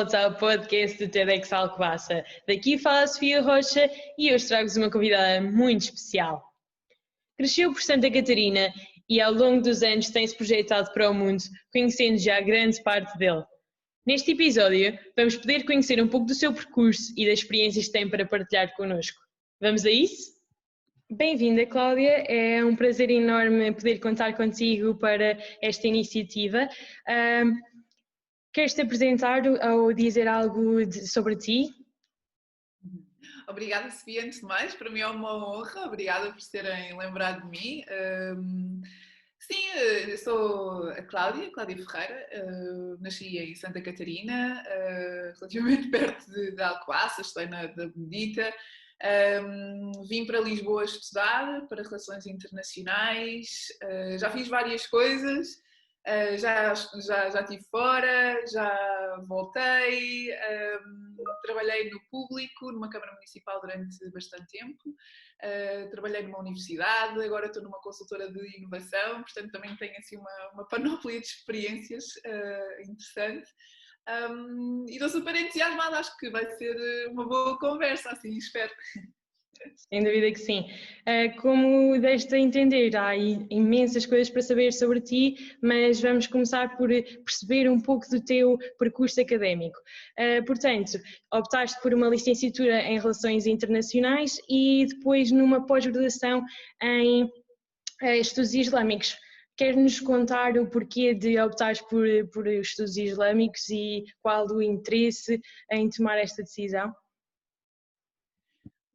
volta ao podcast do TEDx Alcobaça. Daqui fala a Sofia Rocha e hoje trago-vos uma convidada muito especial. Cresceu por Santa Catarina e ao longo dos anos tem-se projetado para o mundo, conhecendo já grande parte dele. Neste episódio, vamos poder conhecer um pouco do seu percurso e das experiências que tem para partilhar connosco. Vamos a isso? Bem-vinda, Cláudia. É um prazer enorme poder contar contigo para esta iniciativa. Queres-te apresentar ou dizer algo sobre ti? Obrigada, Sofia, antes de mais, para mim é uma honra, obrigada por terem lembrado de mim. Sim, eu sou a Cláudia Ferreira, nasci em Santa Catarina, relativamente perto de Alcobaça, estou na da Benedita. Vim para Lisboa estudar para Relações Internacionais, já fiz várias coisas. Já estive fora, já voltei, trabalhei no público, numa Câmara Municipal durante bastante tempo, trabalhei numa universidade, agora estou numa consultora de inovação, portanto também tenho assim uma panóplia de experiências interessante. E estou super entusiasmada, acho que vai ser uma boa conversa, assim espero. Sem dúvida que sim. Como deste a entender, há imensas coisas para saber sobre ti, mas vamos começar por perceber um pouco do teu percurso académico. Portanto, optaste por uma licenciatura em Relações Internacionais e depois numa pós-graduação em Estudos Islâmicos. Queres-nos contar o porquê de optares por estudos islâmicos e qual o interesse em tomar esta decisão?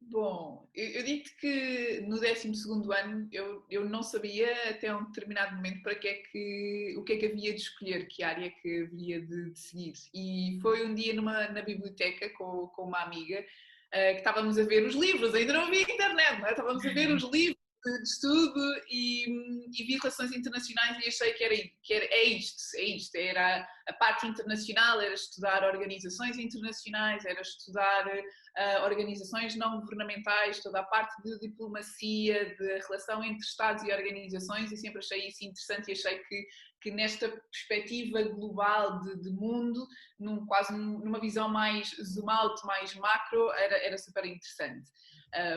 Bom, eu digo-te que no 12º ano eu não sabia até um determinado momento o que é que havia de escolher, que área que havia de seguir. E foi um dia na biblioteca com uma amiga que estávamos a ver os livros, ainda não havia internet, não é? Estávamos a ver os livros de estudo e vi Relações Internacionais e achei que é isto, era a parte internacional, era estudar organizações internacionais, era estudar organizações não governamentais, toda a parte de diplomacia, de relação entre Estados e organizações, e sempre achei isso interessante e achei que nesta perspectiva global de mundo, quase numa visão mais zoom out, mais macro, era super interessante.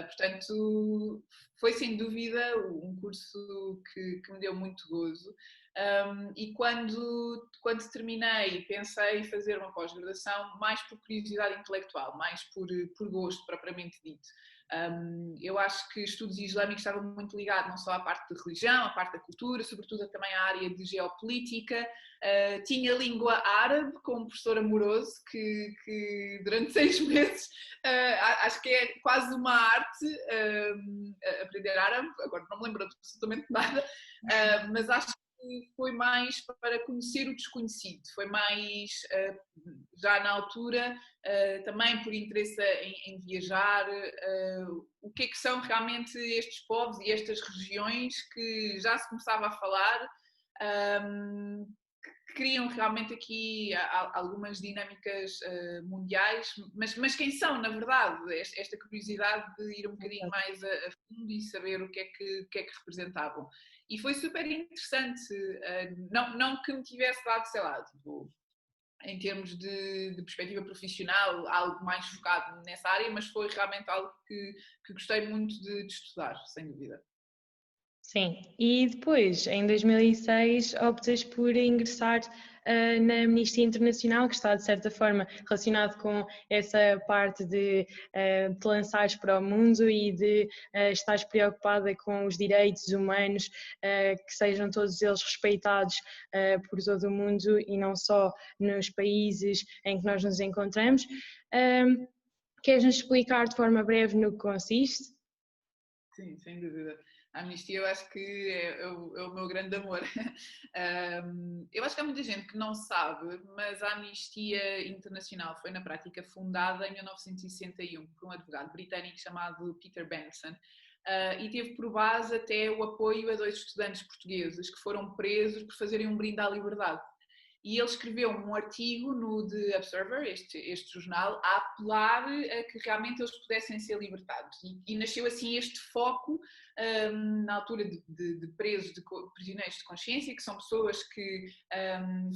Portanto, foi sem dúvida um curso que me deu muito gozo. E quando terminei, pensei em fazer uma pós-graduação mais por curiosidade intelectual, mais por gosto propriamente dito. Eu acho que estudos islâmicos estavam muito ligados não só à parte de religião, à parte da cultura, sobretudo também à área de geopolítica. Tinha língua árabe com um professor amoroso que durante 6 meses, acho que é quase uma arte aprender árabe, agora não me lembro absolutamente nada, mas acho que foi mais para conhecer o desconhecido, foi mais, já na altura, também por interesse em viajar, o que é que são realmente estes povos e estas regiões que já se começava a falar, que criam realmente aqui algumas dinâmicas mundiais, mas quem são, na verdade, esta curiosidade de ir um bocadinho mais a fundo e saber o que é que representavam. E foi super interessante, não que me tivesse dado, sei lá, tipo, em termos de perspectiva profissional, algo mais focado nessa área, mas foi realmente algo que gostei muito de estudar, sem dúvida. Sim, e depois, em 2006, optas por ingressar na Amnistia Internacional, que está, de certa forma, relacionado com essa parte de te lançares para o mundo e de estares preocupada com os direitos humanos, que sejam todos eles respeitados por todo o mundo e não só nos países em que nós nos encontramos. Queres-nos explicar de forma breve no que consiste? Sim, sem dúvida. A Amnistia eu acho que é o meu grande amor. Eu acho que há muita gente que não sabe, mas a Amnistia Internacional foi na prática fundada em 1961 por um advogado britânico chamado Peter Benson e teve por base até o apoio a 2 estudantes portugueses que foram presos por fazerem um brinde à liberdade. e ele escreveu um artigo no The Observer, este jornal, a apelar a que realmente eles pudessem ser libertados. E nasceu assim este foco na altura de presos, de prisioneiros de consciência, que são pessoas que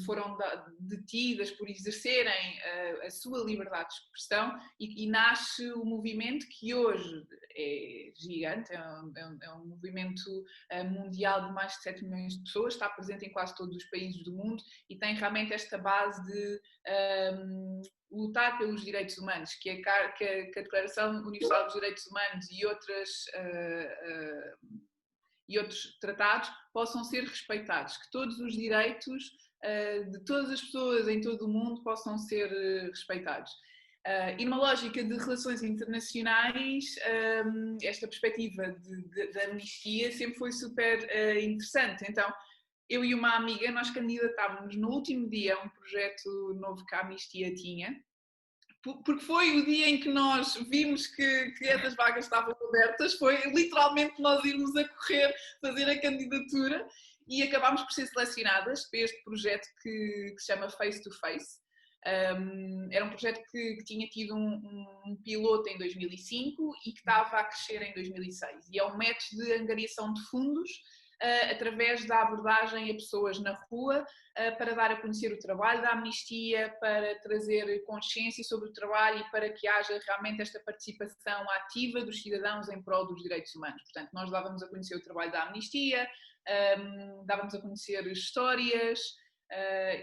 foram detidas por exercerem a sua liberdade de expressão, e nasce o movimento que hoje é gigante, é um movimento mundial de mais de 7 milhões de pessoas, está presente em quase todos os países do mundo e tem realmente esta base de lutar pelos direitos humanos, que a Declaração Universal dos Direitos Humanos e outros tratados possam ser respeitados, que todos os direitos de todas as pessoas em todo o mundo possam ser respeitados. E numa lógica de relações internacionais, esta perspectiva da amnistia sempre foi super interessante. Então, eu e uma amiga, nós candidatávamos no último dia a um projeto novo que a Amnistia tinha, porque foi o dia em que nós vimos que essas vagas estavam abertas, foi literalmente nós irmos a correr fazer a candidatura e acabámos por ser selecionadas para este projeto que se chama Face to Face. Era um projeto que tinha tido um piloto em 2005 e que estava a crescer em 2006. E é um método de angariação de fundos através da abordagem a pessoas na rua para dar a conhecer o trabalho da Amnistia, para trazer consciência sobre o trabalho e para que haja realmente esta participação ativa dos cidadãos em prol dos direitos humanos. Portanto, nós dávamos a conhecer o trabalho da Amnistia, dávamos a conhecer histórias,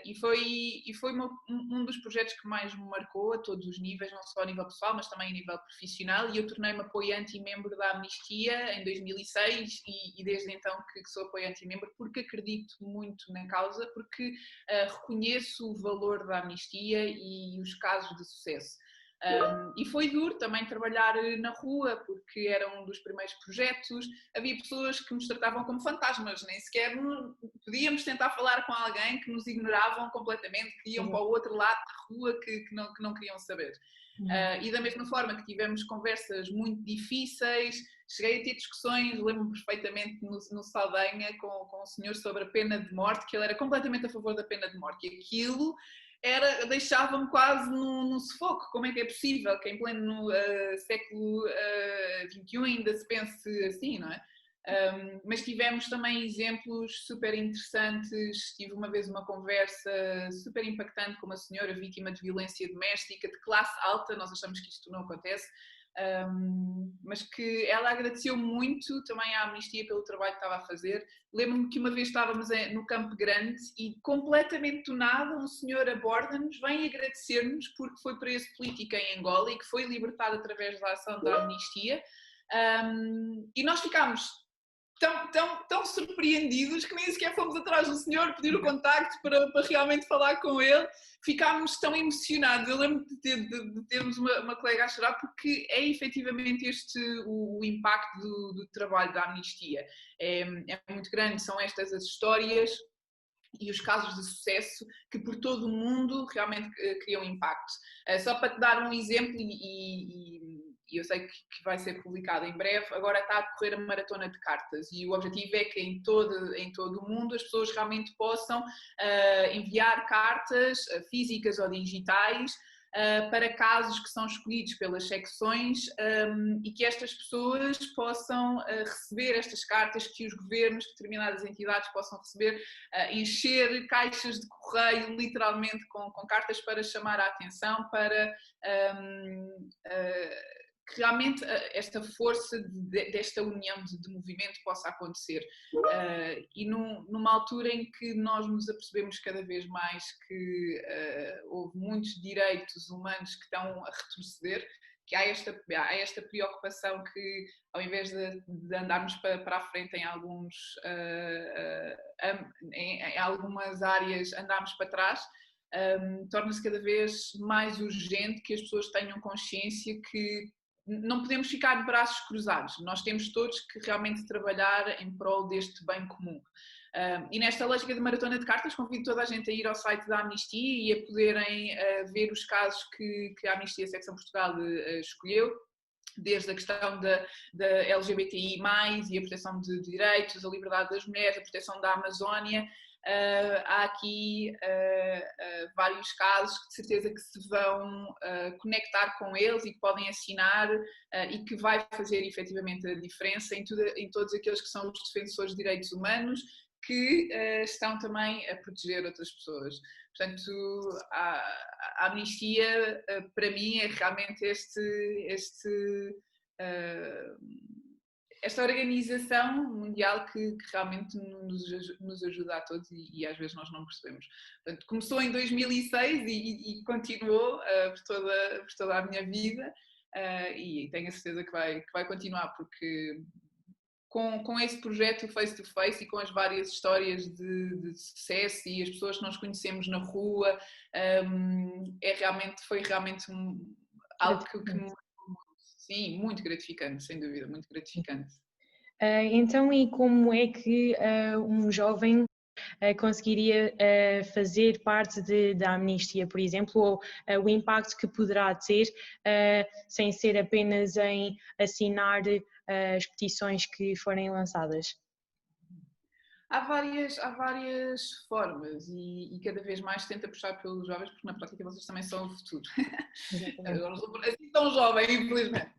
e foi um dos projetos que mais me marcou a todos os níveis, não só a nível pessoal, mas também a nível profissional, e eu tornei-me apoiante e membro da Amnistia em 2006 e desde então que sou apoiante e membro, porque acredito muito na causa, porque reconheço o valor da Amnistia e os casos de sucesso. E foi duro também trabalhar na rua, porque era um dos primeiros projetos. Havia pessoas que nos tratavam como fantasmas, nem sequer podíamos tentar falar com alguém, que nos ignoravam completamente, que iam para o outro lado da rua, que não queriam saber. E da mesma forma que tivemos conversas muito difíceis, cheguei a ter discussões, lembro-me perfeitamente no Saldanha com um senhor sobre a pena de morte, que ele era completamente a favor da pena de morte, e aquilo deixava-me quase num sufoco. Como é que é possível que em pleno século XXI ainda se pense assim, não é? Mas tivemos também exemplos super interessantes. Tive uma vez uma conversa super impactante com uma senhora vítima de violência doméstica de classe alta, nós achamos que isto não acontece, mas que ela agradeceu muito também à Amnistia pelo trabalho que estava a fazer. Lembro-me que uma vez estávamos no Campo Grande e completamente do nada um senhor aborda-nos, vem agradecer-nos porque foi preso político em Angola e que foi libertado através da ação da Amnistia, e nós ficámos tão surpreendidos que nem sequer fomos atrás do senhor pedir o contacto para realmente falar com ele. Ficámos tão emocionados. Eu lembro de termos uma colega a chorar, porque é efetivamente este o impacto do trabalho da Amnistia. É muito grande, são estas as histórias e os casos de sucesso que por todo o mundo realmente criam impacto. Só para te dar um exemplo, e eu sei que vai ser publicado em breve, agora está a decorrer a maratona de cartas e o objetivo é que em todo o mundo as pessoas realmente possam enviar cartas físicas ou digitais para casos que são escolhidos pelas secções, e que estas pessoas possam receber estas cartas, que os governos, determinadas entidades possam receber, encher caixas de correio literalmente com cartas para chamar a atenção, para que realmente esta força desta união de movimento possa acontecer. E numa altura em que nós nos apercebemos cada vez mais que houve muitos direitos humanos que estão a retroceder, que há esta preocupação que, ao invés de andarmos para a frente em algumas áreas, andarmos para trás, torna-se cada vez mais urgente que as pessoas tenham consciência que não podemos ficar de braços cruzados. Nós temos todos que realmente trabalhar em prol deste bem comum. E nesta lógica de maratona de cartas, convido toda a gente a ir ao site da Amnistia e a poderem ver os casos que a Amnistia Secção Portugal escolheu, desde a questão da LGBTI+, e a proteção de direitos, a liberdade das mulheres, a proteção da Amazónia. há aqui vários casos que de certeza que se vão conectar com eles e que podem assinar e que vai fazer efetivamente a diferença em todos aqueles que são os defensores de direitos humanos que estão também a proteger outras pessoas. Portanto, a amnistia, para mim, é realmente esta organização mundial que realmente nos ajuda a todos e às vezes nós não percebemos. Portanto, começou em 2006 e continuou por toda a minha vida e tenho a certeza que vai continuar, porque com esse projeto Face to Face e com as várias histórias de sucesso e as pessoas que nós conhecemos na rua, foi realmente algo que me... Sim, muito gratificante, sem dúvida, muito gratificante. Então, e como é que um jovem conseguiria fazer parte da amnistia, por exemplo, ou o impacto que poderá ter sem ser apenas em assinar as petições que forem lançadas? Há várias formas e cada vez mais se tenta puxar pelos jovens, porque na prática vocês também são o futuro. Eu não sou assim tão jovem, infelizmente.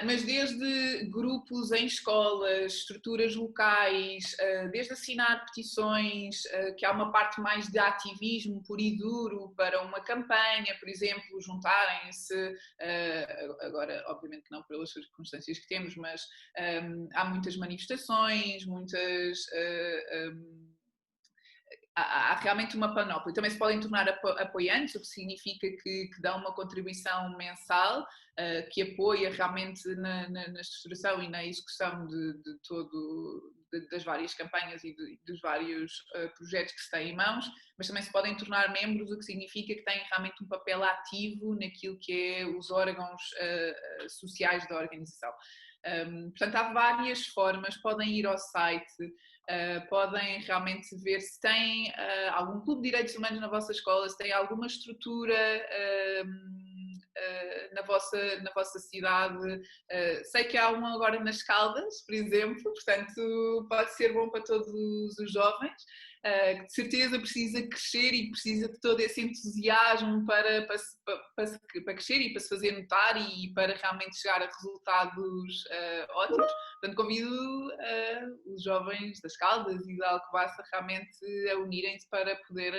Mas desde grupos em escolas, estruturas locais, desde assinar petições, que há uma parte mais de ativismo puro e duro para uma campanha, por exemplo, juntarem-se, agora obviamente que não pelas circunstâncias que temos, mas há muitas manifestações, há realmente uma panóplia. Também se podem tornar apoiantes, o que significa que dão uma contribuição mensal que apoia realmente na estruturação e na execução das várias campanhas e dos vários projetos que se têm em mãos, mas também se podem tornar membros, o que significa que têm realmente um papel ativo naquilo que é os órgãos sociais da organização. Portanto, há várias formas, podem ir ao site, podem realmente ver se têm algum clube de direitos humanos na vossa escola, se tem alguma estrutura na vossa cidade. Sei que há uma agora nas Caldas, por exemplo, portanto pode ser bom para todos os jovens, que de certeza precisa crescer e precisa de todo esse entusiasmo para crescer e para se fazer notar e para realmente chegar a resultados ótimos. Portanto, convido os jovens das Caldas e da Alcobaça realmente a unirem-se para poder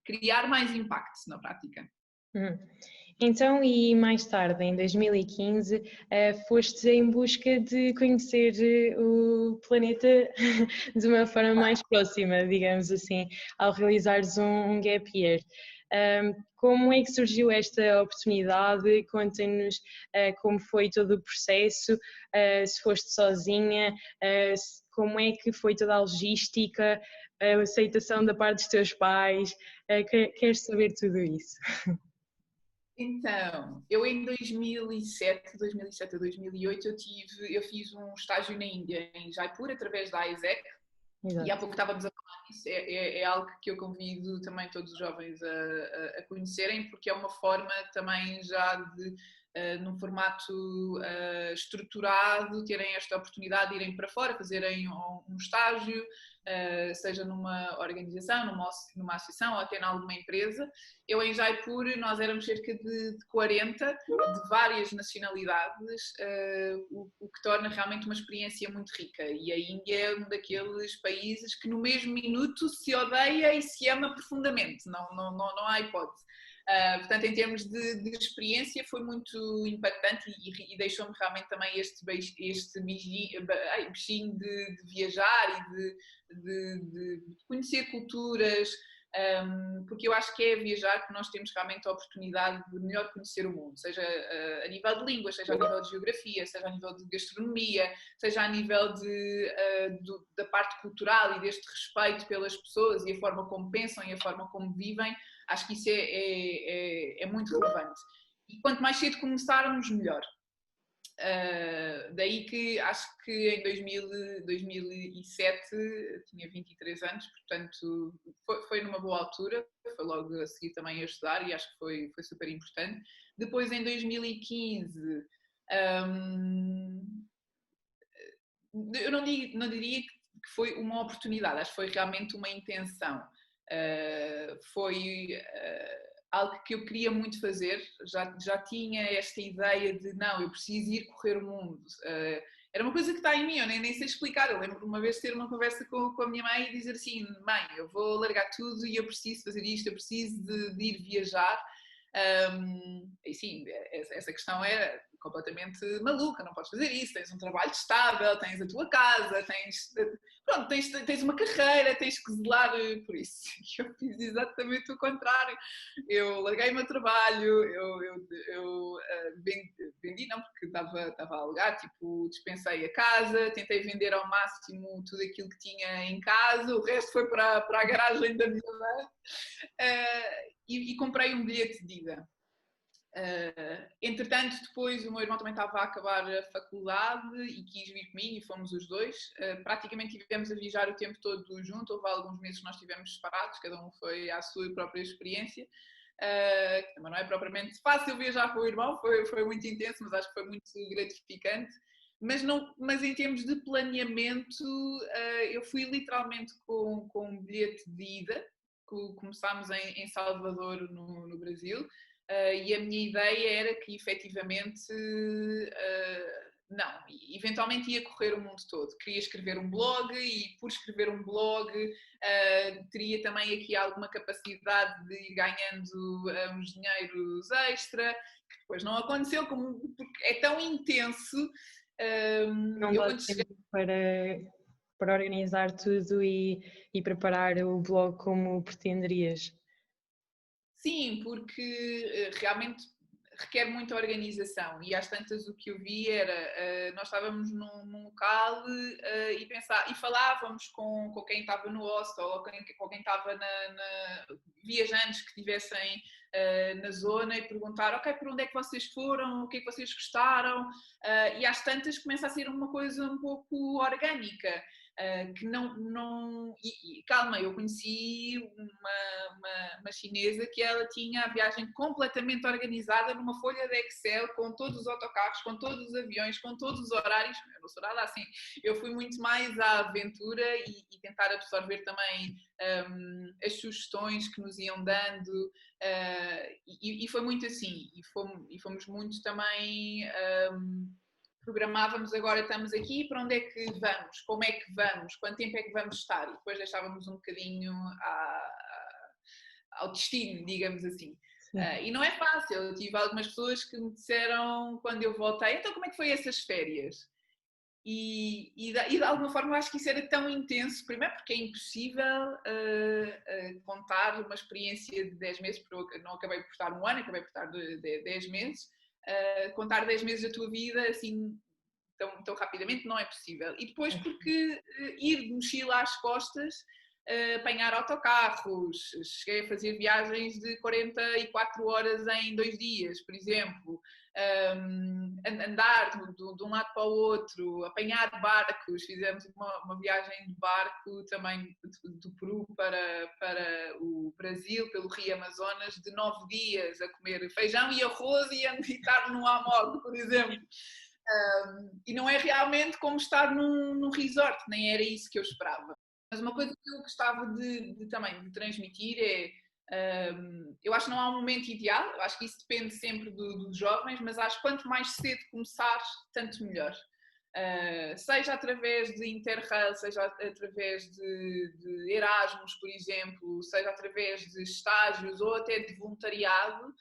criar mais impacto na prática. Então, e mais tarde, em 2015, foste em busca de conhecer o planeta de uma forma mais próxima, digamos assim, ao realizares um gap year. Como é que surgiu esta oportunidade? Conta-nos como foi todo o processo, se foste sozinha, como é que foi toda a logística, a aceitação da parte dos teus pais, queres saber tudo isso? Então, eu em 2007 a 2008, eu fiz um estágio na Índia, em Jaipur, através da AIESEC, e há pouco estávamos a falar disso, é algo que eu convido também todos os jovens a conhecerem, porque é uma forma também já de, num formato estruturado, terem esta oportunidade de irem para fora, fazerem um estágio, seja numa organização, numa associação ou até em alguma empresa. Eu em Jaipur, nós éramos cerca de 40, de várias nacionalidades, o que torna realmente uma experiência muito rica. E a Índia é um daqueles países que no mesmo minuto se odeia e se ama profundamente, não há hipótese. Portanto, em termos de experiência, foi muito impactante e deixou-me realmente também este bichinho de viajar e de conhecer culturas, porque eu acho que é viajar que nós temos realmente a oportunidade de melhor conhecer o mundo, seja a nível de línguas, seja a nível de geografia, seja a nível de gastronomia, seja a nível da parte cultural e deste respeito pelas pessoas e a forma como pensam e a forma como vivem. Acho que isso é muito relevante. E quanto mais cedo começarmos, melhor. Daí que acho que em 2007 tinha 23 anos, portanto foi numa boa altura, foi logo a seguir também a estudar e acho que foi super importante. Depois em 2015, eu não diria que foi uma oportunidade, acho que foi realmente uma intenção. Foi algo que eu queria muito fazer, já tinha esta ideia de não, eu preciso ir correr o mundo. Era uma coisa que está em mim, eu nem sei explicar. Eu lembro de uma vez ter uma conversa com a minha mãe e dizer assim: mãe, eu vou largar tudo e eu preciso fazer isto, eu preciso de ir viajar. E sim, essa questão é completamente maluca, não podes fazer isso, tens um trabalho estável, tens a tua casa, tens uma carreira, tens que zelar por isso. Eu fiz exatamente o contrário. Eu larguei o meu trabalho, eu vendi não, porque estava a alugar, tipo, dispensei a casa, tentei vender ao máximo tudo aquilo que tinha em casa, o resto foi para a garagem da minha mãe. E comprei um bilhete de ida. Entretanto, depois o meu irmão também estava a acabar a faculdade e quis vir comigo e fomos os dois. Praticamente tivemos a viajar o tempo todo junto, houve alguns meses que nós estivemos separados, cada um foi à sua própria experiência. Que também não é propriamente fácil viajar com o irmão, foi muito intenso, mas acho que foi muito gratificante. Mas em termos de planeamento, eu fui literalmente com um bilhete de ida. Começámos em Salvador, no Brasil, e a minha ideia era que efetivamente não, eventualmente ia correr o mundo todo. Queria escrever um blog e por escrever um blog teria também aqui alguma capacidade de ir ganhando uns dinheiros extra, que depois não aconteceu, porque é tão intenso. Não dá tempo para organizar tudo e preparar o blog como pretenderias. Sim, porque realmente requer muita organização e às tantas o que eu vi era, nós estávamos num local e falávamos com quem estava no hostel ou com quem estava viajantes que estivessem na zona e perguntar, ok, por onde é que vocês foram, o que é que vocês gostaram, e às tantas começa a ser uma coisa um pouco orgânica. Que não e calma, eu conheci uma chinesa que ela tinha a viagem completamente organizada numa folha de Excel com todos os autocarros, com todos os aviões, com todos os horários. Eu não sou nada assim, eu fui muito mais à aventura e tentar absorver também as sugestões que nos iam dando, e foi muito assim, e fomos muito também programávamos, agora estamos aqui, para onde é que vamos, como é que vamos, quanto tempo é que vamos estar, e depois deixávamos um bocadinho ao destino, digamos assim. E não é fácil, eu tive algumas pessoas que me disseram quando eu voltei, então como é que foi essas férias? E de alguma forma eu acho que isso era tão intenso, primeiro porque é impossível contar uma experiência de 10 meses, porque eu não acabei por estar um ano, acabei por estar de 10 meses, contar 10 meses da tua vida assim tão rapidamente não é possível. E depois porque ir de mochila às costas, apanhar autocarros, cheguei a fazer viagens de 44 horas em 2 dias, por exemplo, andar de um lado para o outro, apanhar barcos, fizemos uma viagem de barco também do Peru para o Brasil, pelo Rio Amazonas, de 9 dias a comer feijão e arroz e a meditar num hammock, por exemplo. E não é realmente como estar num resort, nem era isso que eu esperava. Mas uma coisa que eu gostava também de transmitir é, eu acho que não há um momento ideal, eu acho que isso depende sempre dos jovens, mas acho que quanto mais cedo começares, tanto melhor. Seja através de Interrail, seja através de Erasmus, por exemplo, seja através de estágios ou até de voluntariado,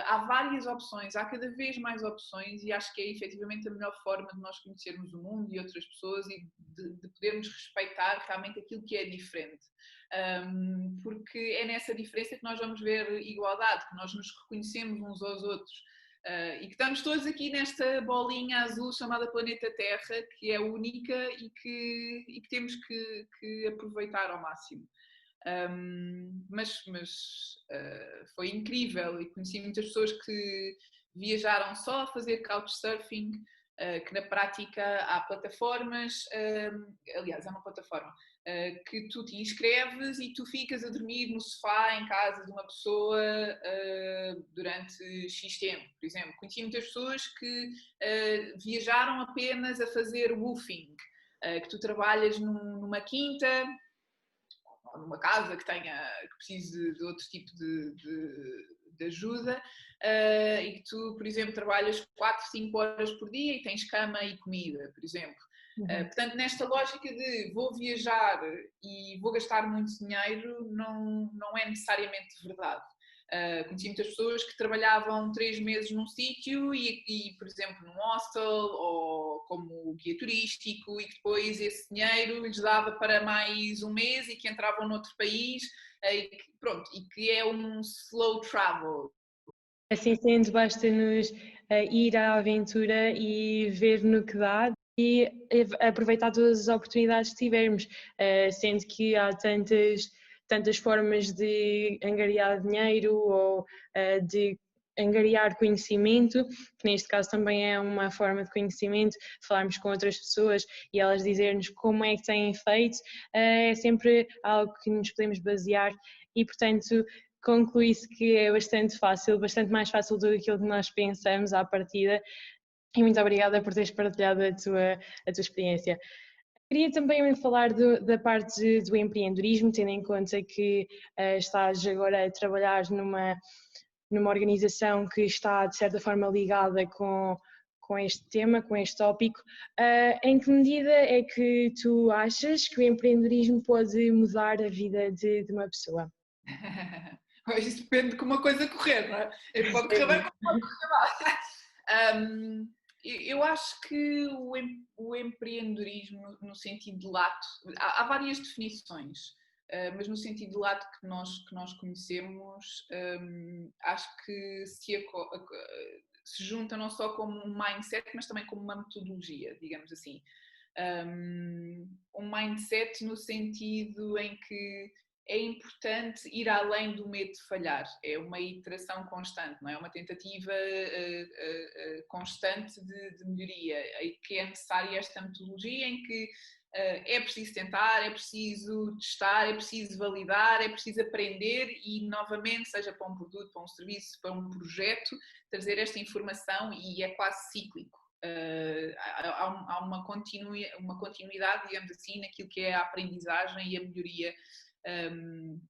há várias opções, há cada vez mais opções e acho que é efetivamente a melhor forma de nós conhecermos o mundo e outras pessoas e de podermos respeitar realmente aquilo que é diferente. Porque é nessa diferença que nós vamos ver igualdade, que nós nos reconhecemos uns aos outros. E que estamos todos aqui nesta bolinha azul chamada planeta Terra, que é única e que temos que aproveitar ao máximo. Mas foi incrível e conheci muitas pessoas que viajaram só a fazer couchsurfing, que na prática há plataformas, aliás, é uma plataforma, que tu te inscreves e tu ficas a dormir no sofá em casa de uma pessoa durante X tempo, por exemplo. Conheci muitas pessoas que viajaram apenas a fazer woofing, que tu trabalhas numa quinta, ou numa casa que precise de outro tipo de ajuda, e que tu, por exemplo, trabalhas 4, 5 horas por dia e tens cama e comida, por exemplo. Portanto, nesta lógica de vou viajar e vou gastar muito dinheiro, não é necessariamente verdade. Conheci muitas pessoas que trabalhavam 3 meses num sítio e, por exemplo, num hostel ou como guia turístico, e que depois esse dinheiro lhes dava para mais um mês e que entravam noutro país, e que é um slow travel. Assim sendo, basta-nos ir à aventura e ver no que dá e aproveitar todas as oportunidades que tivermos, sendo que há tantas formas de angariar dinheiro ou de angariar conhecimento, que neste caso também é uma forma de conhecimento, falarmos com outras pessoas e elas dizerem-nos como é que têm feito, é sempre algo que nos podemos basear e, portanto, conclui-se que é bastante fácil, bastante mais fácil do que aquilo que nós pensamos à partida. E muito obrigada por teres partilhado a tua experiência. Queria também falar da parte do empreendedorismo, tendo em conta que estás agora a trabalhar numa organização que está, de certa forma, ligada com este tema, com este tópico. Em que medida é que tu achas que o empreendedorismo pode mudar a vida de uma pessoa? Isso depende de como a coisa correr, não é? Pode correr bem, pode correr mal. Eu acho que o empreendedorismo, no sentido de lato, há várias definições, mas no sentido de lato que nós conhecemos, acho que se junta não só como um mindset, mas também como uma metodologia, digamos assim. Um mindset no sentido em que é importante ir além do medo de falhar, é uma iteração constante, não é? Uma tentativa constante de melhoria, e que é necessária esta metodologia em que é preciso tentar, é preciso testar, é preciso validar, é preciso aprender e, novamente, seja para um produto, para um serviço, para um projeto, trazer esta informação, e é quase cíclico. Há uma continuidade, digamos assim, naquilo que é a aprendizagem e a melhoria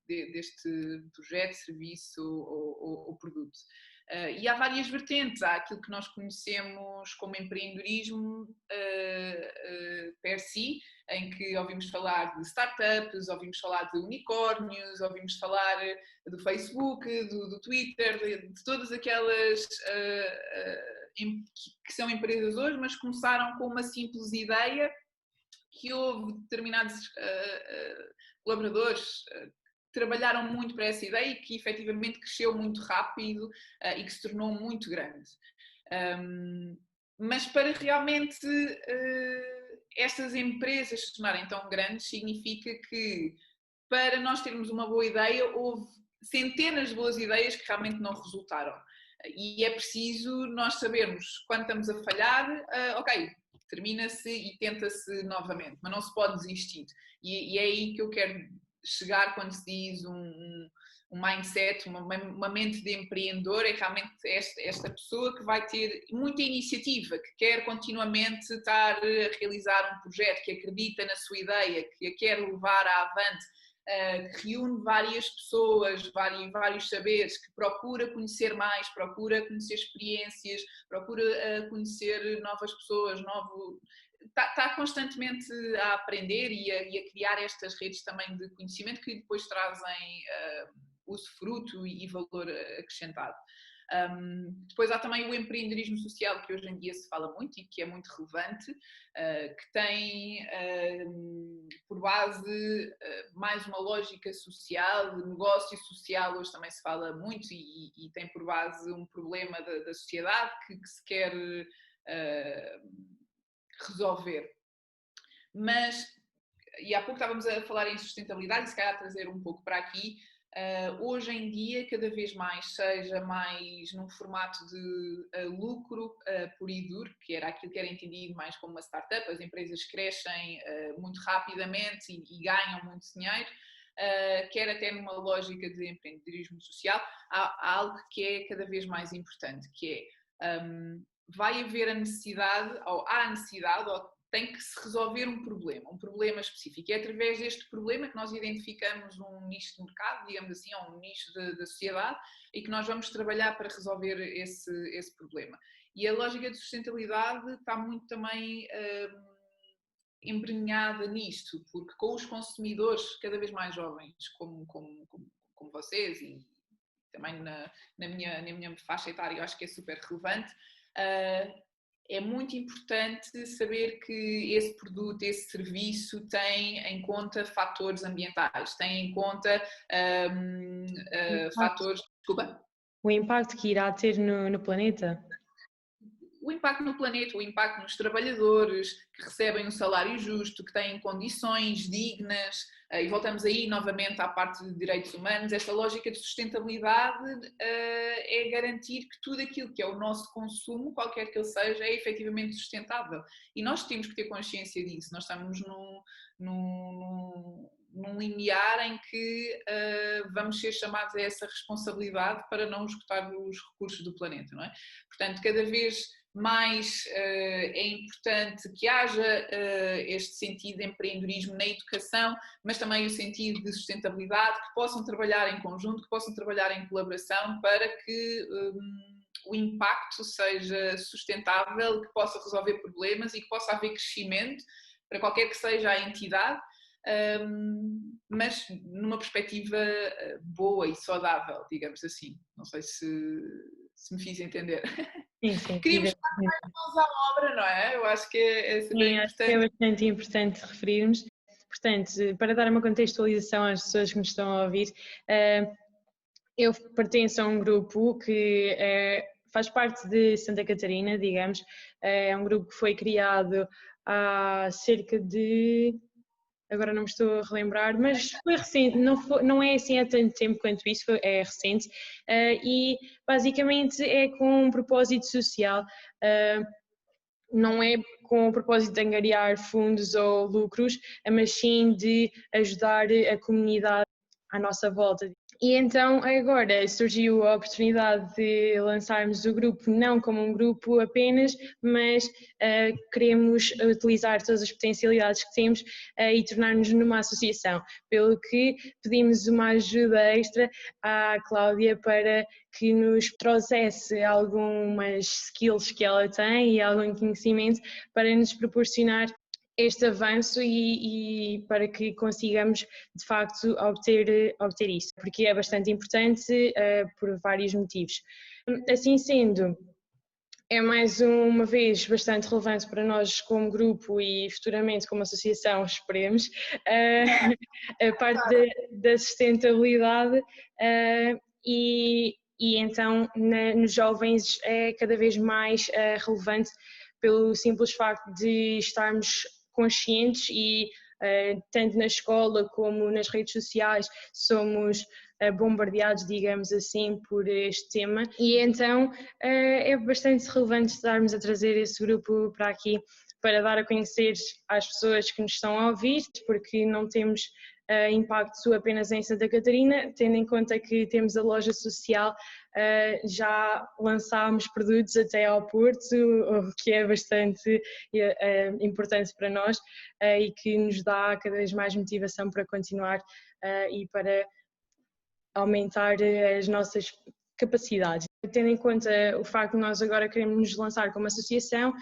deste projeto, serviço ou produto. E há várias vertentes, há aquilo que nós conhecemos como empreendedorismo per si, em que ouvimos falar de startups, ouvimos falar de unicórnios, ouvimos falar do Facebook, do Twitter, de todas aquelas que são empresas hoje, mas começaram com uma simples ideia, que houve determinados colaboradores que trabalharam muito para essa ideia e que efetivamente cresceu muito rápido e que se tornou muito grande. Mas para realmente estas empresas se tornarem tão grandes, significa que para nós termos uma boa ideia, houve centenas de boas ideias que realmente não resultaram. E é preciso nós sabermos quando estamos a falhar, ok, termina-se e tenta-se novamente, mas não se pode desistir. E é aí que eu quero chegar quando se diz um mindset, uma mente de empreendedor, é realmente esta pessoa que vai ter muita iniciativa, que quer continuamente estar a realizar um projeto, que acredita na sua ideia, que a quer levar avante, que reúne várias pessoas, vários saberes, que procura conhecer mais, procura conhecer experiências, procura conhecer novas pessoas, está constantemente a aprender e a criar estas redes também de conhecimento que depois trazem usufruto e valor acrescentado. Depois há também o empreendedorismo social, que hoje em dia se fala muito e que é muito relevante, que tem por base mais uma lógica social, de negócio social, hoje também se fala muito e tem por base um problema da sociedade que se quer resolver. Mas, e há pouco estávamos a falar em sustentabilidade, e se calhar trazer um pouco para aqui, hoje em dia, cada vez mais, seja mais num formato de lucro puro e duro, que era aquilo que era entendido mais como uma startup, as empresas crescem muito rapidamente e ganham muito dinheiro, quer até numa lógica de empreendedorismo social, há algo que é cada vez mais importante, que é vai haver a necessidade, ou há a necessidade, ou tem que se resolver um problema específico. E é através deste problema que nós identificamos um nicho de mercado, digamos assim, ou um nicho da sociedade, e que nós vamos trabalhar para resolver esse problema. E a lógica de sustentabilidade está muito também embrenhada nisto, porque com os consumidores cada vez mais jovens, como vocês, e também na minha faixa etária, eu acho que é super relevante, é muito importante saber que esse produto, esse serviço tem em conta fatores ambientais, tem em conta fatores... Desculpa? O impacto que irá ter no planeta? O impacto no planeta, o impacto nos trabalhadores que recebem um salário justo, que têm condições dignas, e voltamos aí novamente à parte de direitos humanos. Esta lógica de sustentabilidade é garantir que tudo aquilo que é o nosso consumo, qualquer que ele seja, é efetivamente sustentável. E nós temos que ter consciência disso. Nós estamos num limiar em que vamos ser chamados a essa responsabilidade para não esgotar os recursos do planeta, não é? Portanto, cada vez mais é importante que haja este sentido de empreendedorismo na educação, mas também o sentido de sustentabilidade, que possam trabalhar em conjunto, que possam trabalhar em colaboração para que o impacto seja sustentável, que possa resolver problemas e que possa haver crescimento para qualquer que seja a entidade, mas numa perspectiva boa e saudável, digamos assim. Não sei se me fiz entender. Sim. Queríamos estar mais mãos à obra, não é? Eu acho que é super importante. Acho que é bastante importante referirmos. Portanto, para dar uma contextualização às pessoas que nos estão a ouvir, eu pertenço a um grupo que faz parte de Santa Catarina, digamos. É um grupo que foi criado há cerca de... Agora não me estou a relembrar, mas foi recente, não é assim há tanto tempo quanto isso, é recente, e basicamente é com um propósito social, não é com o propósito de angariar fundos ou lucros, mas sim de ajudar a comunidade à nossa volta. E então agora surgiu a oportunidade de lançarmos o grupo não como um grupo apenas, mas queremos utilizar todas as potencialidades que temos e tornar-nos numa associação, pelo que pedimos uma ajuda extra à Cláudia para que nos trouxesse algumas skills que ela tem e algum conhecimento para nos proporcionar este avanço e para que consigamos de facto obter isso, porque é bastante importante por vários motivos. Assim sendo, é mais uma vez bastante relevante para nós como grupo e futuramente como associação, esperemos, a parte da sustentabilidade e então nos jovens é cada vez mais relevante pelo simples facto de estarmos conscientes e tanto na escola como nas redes sociais somos bombardeados, digamos assim, por este tema e então é bastante relevante estarmos a trazer esse grupo para aqui para dar a conhecer às pessoas que nos estão a ouvir, porque não temos impacto apenas em Santa Catarina, tendo em conta que temos a loja social, já lançámos produtos até ao Porto, o que é bastante importante para nós e que nos dá cada vez mais motivação para continuar e para aumentar as nossas capacidades. Tendo em conta o facto de nós agora queremos nos lançar como associação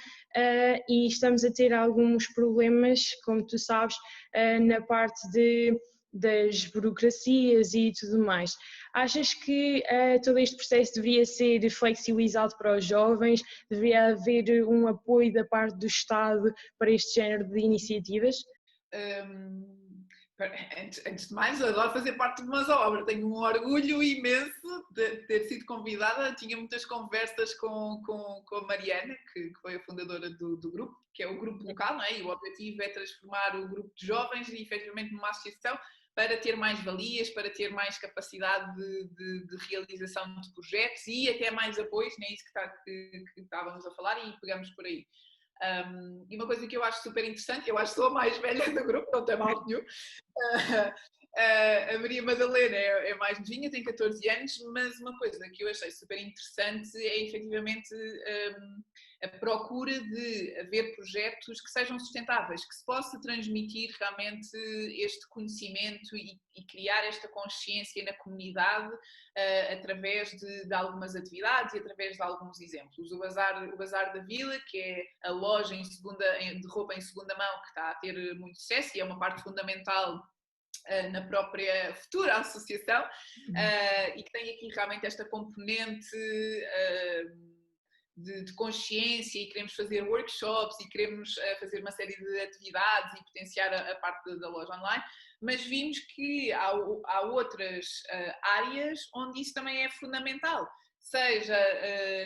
e estamos a ter alguns problemas, como tu sabes, na parte das burocracias e tudo mais. Achas que todo este processo deveria ser flexibilizado para os jovens? Deveria haver um apoio da parte do Estado para este género de iniciativas? Antes de mais, adoro fazer parte de uma obra. Tenho um orgulho imenso de ter sido convidada. Tinha muitas conversas com a Mariana, que foi a fundadora do grupo, que é o grupo local, não é? E o objetivo é transformar o grupo de jovens efetivamente numa associação para ter mais valias, para ter mais capacidade de realização de projetos e até mais apoios, não é isso que estávamos a falar e pegamos por aí. E uma coisa que eu acho super interessante, eu acho que sou a mais velha do grupo, não tem mal nenhum. A Maria Madalena é mais novinha, tem 14 anos, mas uma coisa que eu achei super interessante é efetivamente a procura de haver projetos que sejam sustentáveis, que se possa transmitir realmente este conhecimento e criar esta consciência na comunidade através de algumas atividades e através de alguns exemplos. O Bazar da Vila, que é a loja de roupa em segunda mão, que está a ter muito sucesso e é uma parte fundamental na própria futura associação, e que tem aqui realmente esta componente de consciência, e queremos fazer workshops e queremos fazer uma série de atividades e potenciar a parte da loja online, mas vimos que há outras áreas onde isso também é fundamental, seja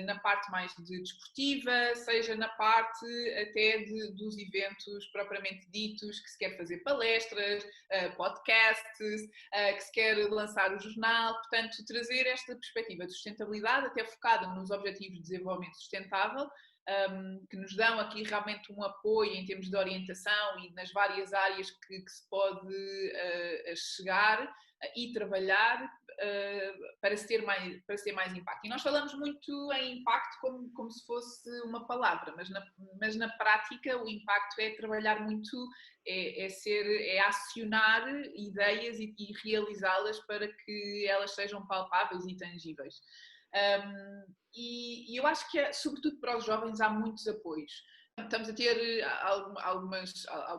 na parte mais desportiva, seja na parte até dos eventos propriamente ditos, que se quer fazer palestras, podcasts, que se quer lançar o jornal, portanto trazer esta perspectiva de sustentabilidade até focada nos objetivos de desenvolvimento sustentável, que nos dão aqui realmente um apoio em termos de orientação e nas várias áreas que se pode chegar e trabalhar para ter mais impacto. E nós falamos muito em impacto como se fosse uma palavra, mas na prática o impacto é trabalhar muito, é acionar ideias e realizá-las para que elas sejam palpáveis e tangíveis. E eu acho que, sobretudo para os jovens, há muitos apoios. Estamos a ter algumas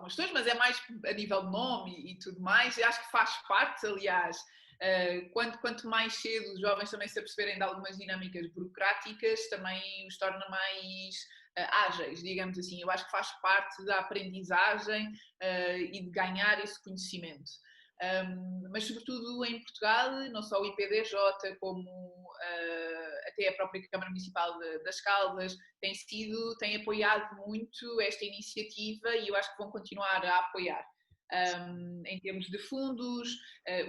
questões, mas é mais a nível de nome e tudo mais. Eu acho que faz parte, aliás, quanto mais cedo os jovens também se aperceberem de algumas dinâmicas burocráticas, também os torna mais ágeis, digamos assim. Eu acho que faz parte da aprendizagem e de ganhar esse conhecimento. Mas sobretudo em Portugal, não só o IPDJ como até a própria Câmara Municipal das Caldas tem apoiado muito esta iniciativa, e eu acho que vão continuar a apoiar. Em termos de fundos,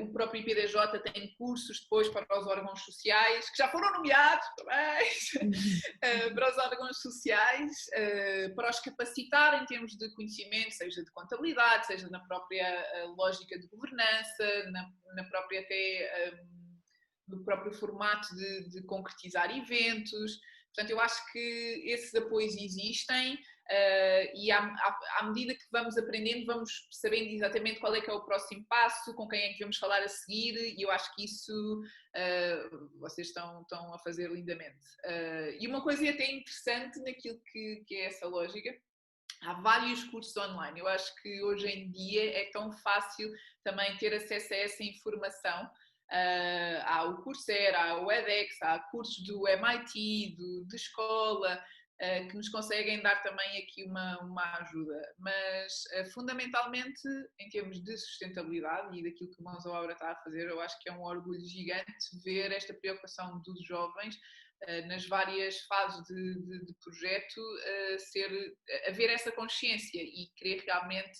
o próprio IPDJ tem cursos depois para os órgãos sociais, que já foram nomeados também, para os órgãos sociais, para os capacitar em termos de conhecimento, seja de contabilidade, seja na própria lógica de governança, na própria até no próprio formato de concretizar eventos. Portanto, eu acho que esses apoios existem, e à medida que vamos aprendendo, vamos sabendo exatamente qual é que é o próximo passo, com quem é que vamos falar a seguir, e eu acho que isso vocês estão a fazer lindamente. E uma coisa até interessante naquilo que é essa lógica, há vários cursos online. Eu acho que hoje em dia é tão fácil também ter acesso a essa informação. Há o Coursera, há o edX, há cursos do MIT, de escola, que nos conseguem dar também aqui uma ajuda. Mas, fundamentalmente, em termos de sustentabilidade e daquilo que o Mãos à Obra está a fazer, eu acho que é um orgulho gigante ver esta preocupação dos jovens nas várias fases de projeto, haver essa consciência e querer realmente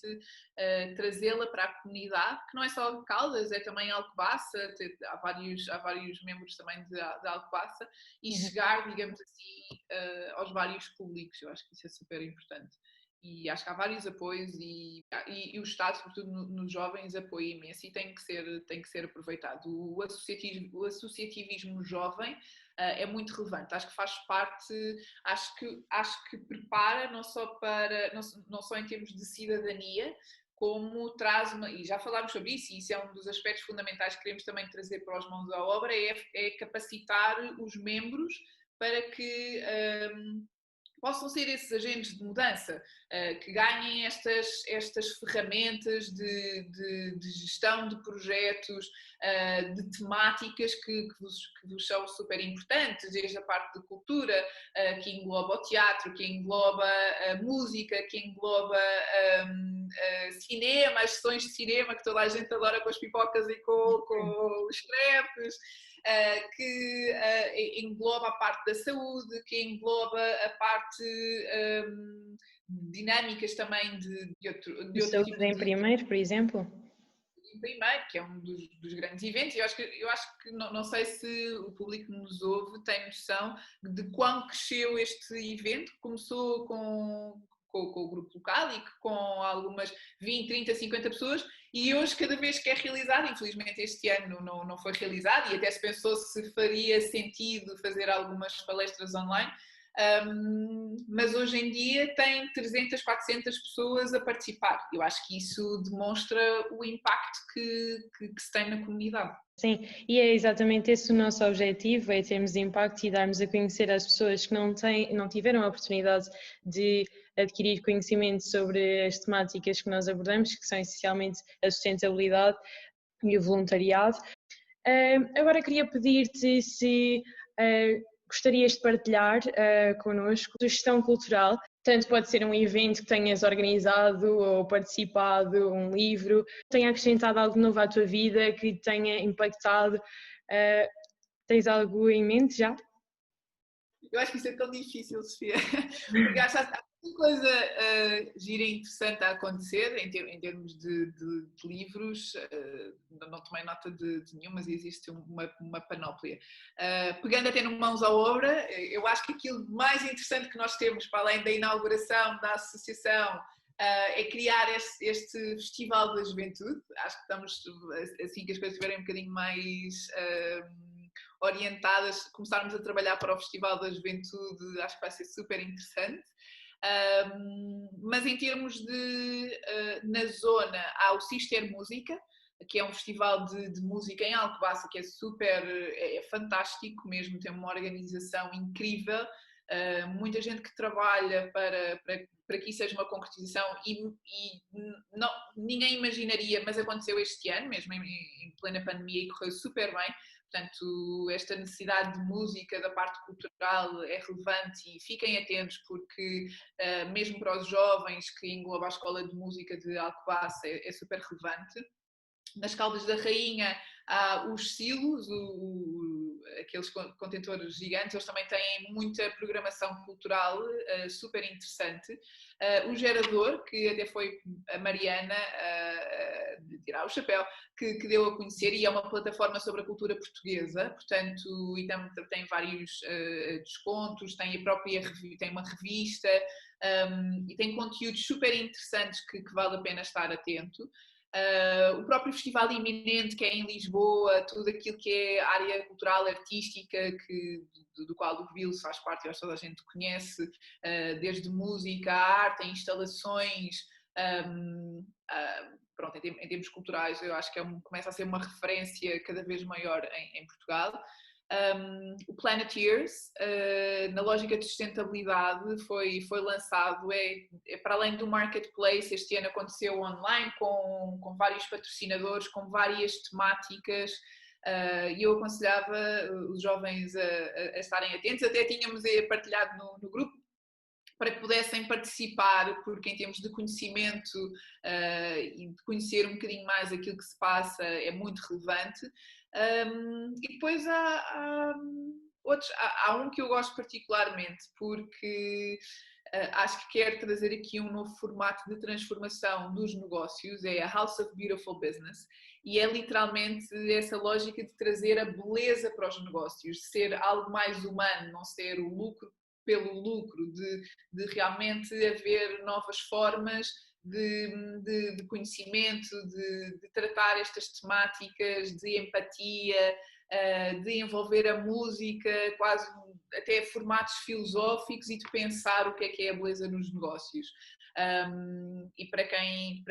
trazê-la para a comunidade, que não é só Caldas, é também Alcobaça, há vários membros também de Alcobaça, e chegar, digamos assim, aos vários públicos. Eu acho que isso é super importante. E acho que há vários apoios e o Estado, sobretudo nos jovens, apoia imenso e tem que ser aproveitado. O associativismo jovem é muito relevante, acho que faz parte, acho que prepara não só em termos de cidadania, como traz e já falámos sobre isso, e isso é um dos aspectos fundamentais que queremos também trazer para os Mãos à Obra, é capacitar os membros para que possam ser esses agentes de mudança, que ganhem estas ferramentas de gestão de projetos, de temáticas que vos são super importantes, desde a parte de cultura, que engloba o teatro, que engloba a música, que engloba cinema, as sessões de cinema que toda a gente adora com as pipocas e com os crepes. Que engloba a parte da saúde, que engloba a parte dinâmicas também de outro saúde tipo em primeiro, por exemplo? Em primeiro, que é um dos grandes eventos. Eu acho que não sei se o público que nos ouve tem noção de quão cresceu este evento, que começou com o grupo local e com algumas 20, 30, 50 pessoas, e hoje cada vez que é realizado, infelizmente este ano não foi realizado, e até se pensou se faria sentido fazer algumas palestras online, mas hoje em dia tem 300, 400 pessoas a participar. Eu acho que isso demonstra o impacto que se tem na comunidade. Sim, e é exatamente esse o nosso objetivo, é termos impacto e darmos a conhecer às pessoas que não tiveram a oportunidade de adquirir conhecimento sobre as temáticas que nós abordamos, que são essencialmente a sustentabilidade e o voluntariado. Agora queria pedir-te se gostarias de partilhar connosco sugestão cultural. Tanto pode ser um evento que tenhas organizado ou participado, um livro, que tenha acrescentado algo novo à tua vida, que tenha impactado. Tens algo em mente já? Eu acho que isso é tão difícil, Sofia, porque acho que há muita coisa gira e interessante a acontecer em termos de livros. Não tomei nota de nenhum, mas existe uma panóplia. Pegando até no Mãos à Obra, eu acho que aquilo mais interessante que nós temos, para além da inauguração da associação, é criar este Festival da Juventude. Acho que estamos, assim que as coisas estiverem um bocadinho mais orientadas, começarmos a trabalhar para o Festival da Juventude, acho que vai ser super interessante. Mas em termos na zona, há o Sister Música, que é um festival de música em Alcobaça, que é fantástico mesmo, tem uma organização incrível, muita gente que trabalha para que isso seja uma concretização e não, ninguém imaginaria, mas aconteceu este ano, mesmo em plena pandemia, e correu super bem. Portanto, esta necessidade de música da parte cultural é relevante e fiquem atentos porque mesmo para os jovens, que engloba a Escola de Música de Alcobaça, é super relevante. Nas Caldas da Rainha há os silos, aqueles contentores gigantes, eles também têm muita programação cultural super interessante. O Gerador, que até foi a Mariana de tirar o chapéu, que deu a conhecer, e é uma plataforma sobre a cultura portuguesa, portanto, e tem vários descontos, tem uma revista e tem conteúdos super interessantes que vale a pena estar atento. O próprio Festival Iminente, que é em Lisboa, tudo aquilo que é área cultural, artística, do qual o Vils faz parte, eu acho que toda a gente conhece, desde música, arte, instalações, pronto, em termos culturais, eu acho que começa a ser uma referência cada vez maior em Portugal. O Planeteers, na lógica de sustentabilidade, foi lançado, para além do marketplace, este ano aconteceu online com vários patrocinadores, com várias temáticas, e eu aconselhava os jovens a estarem atentos, até tínhamos partilhado no grupo, para que pudessem participar, porque em termos de conhecimento e de conhecer um bocadinho mais aquilo que se passa é muito relevante. E depois há um que eu gosto particularmente, porque acho que quer trazer aqui um novo formato de transformação dos negócios, é a House of Beautiful Business, e é literalmente essa lógica de trazer a beleza para os negócios, de ser algo mais humano, não ser o lucro pelo lucro, de realmente haver novas formas de conhecimento, de tratar estas temáticas, de empatia, de envolver a música, quase até formatos filosóficos, e de pensar o que é a beleza nos negócios. E para quem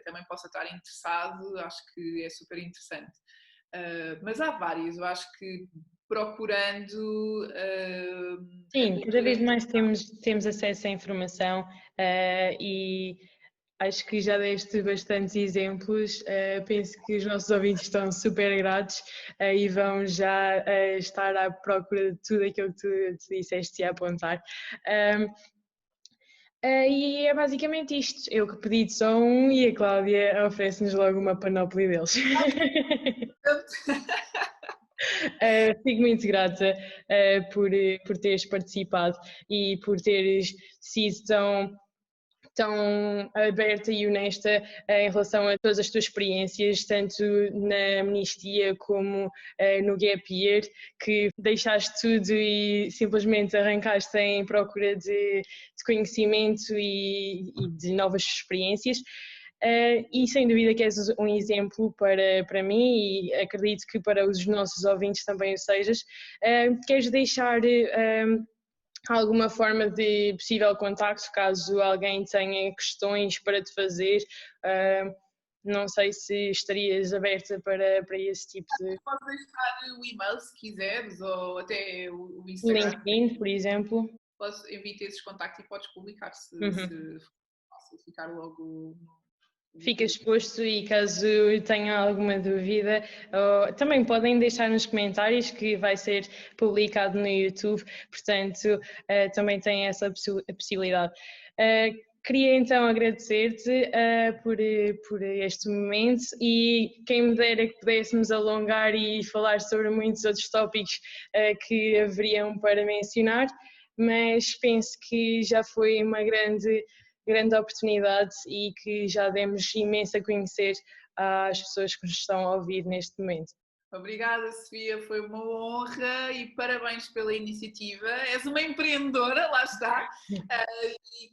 também possa estar interessado, acho que é super interessante. Mas há vários, eu acho que procurando... Sim, cada vez mais temos acesso à informação e acho que já deste bastantes exemplos. Penso que os nossos ouvintes estão super gratos e vão já estar à procura de tudo aquilo que tu disseste e a apontar. E é basicamente isto. Eu que pedi só um e a Cláudia oferece-nos logo uma panóplia deles. Fico muito grata por teres participado e por teres sido tão aberta e honesta em relação a todas as tuas experiências, tanto na amnistia como no Gap Year, que deixaste tudo e simplesmente arrancaste em procura de conhecimento e de novas experiências. E sem dúvida que és um exemplo para mim e acredito que para os nossos ouvintes também o sejas. Queres deixar alguma forma de possível contacto, caso alguém tenha questões para te fazer. Não sei se estarias aberta para esse tipo de... Podes deixar o e-mail se quiseres, ou até o Instagram. LinkedIn, por exemplo. Envia-te esses contactos e podes publicar se ficar logo no Fica exposto e caso tenha alguma dúvida, também podem deixar nos comentários que vai ser publicado no YouTube, portanto também tem essa possibilidade. Queria então agradecer-te por este momento e quem me dera que pudéssemos alongar e falar sobre muitos outros tópicos que haveriam para mencionar, mas penso que já foi uma grande oportunidade e que já demos imenso a conhecer às pessoas que nos estão a ouvir neste momento. Obrigada, Sofia, foi uma honra e parabéns pela iniciativa. És uma empreendedora, lá está,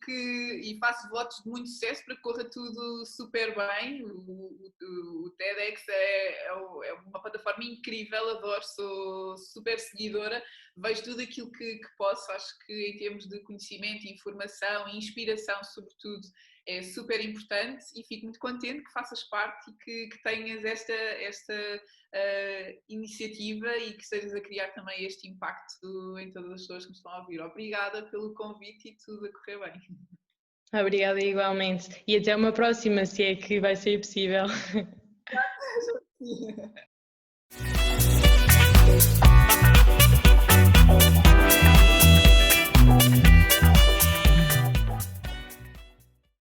e faço votos de muito sucesso para que corra tudo super bem. O TEDx é uma plataforma incrível, adoro, sou super seguidora, vejo tudo aquilo que posso, acho que em termos de conhecimento, informação e inspiração, sobretudo, é super importante e fico muito contente que faças parte e que tenhas esta iniciativa e que estejas a criar também este impacto em todas as pessoas que me estão a ouvir. Obrigada pelo convite e tudo a correr bem. Obrigada igualmente e até uma próxima, se é que vai ser possível.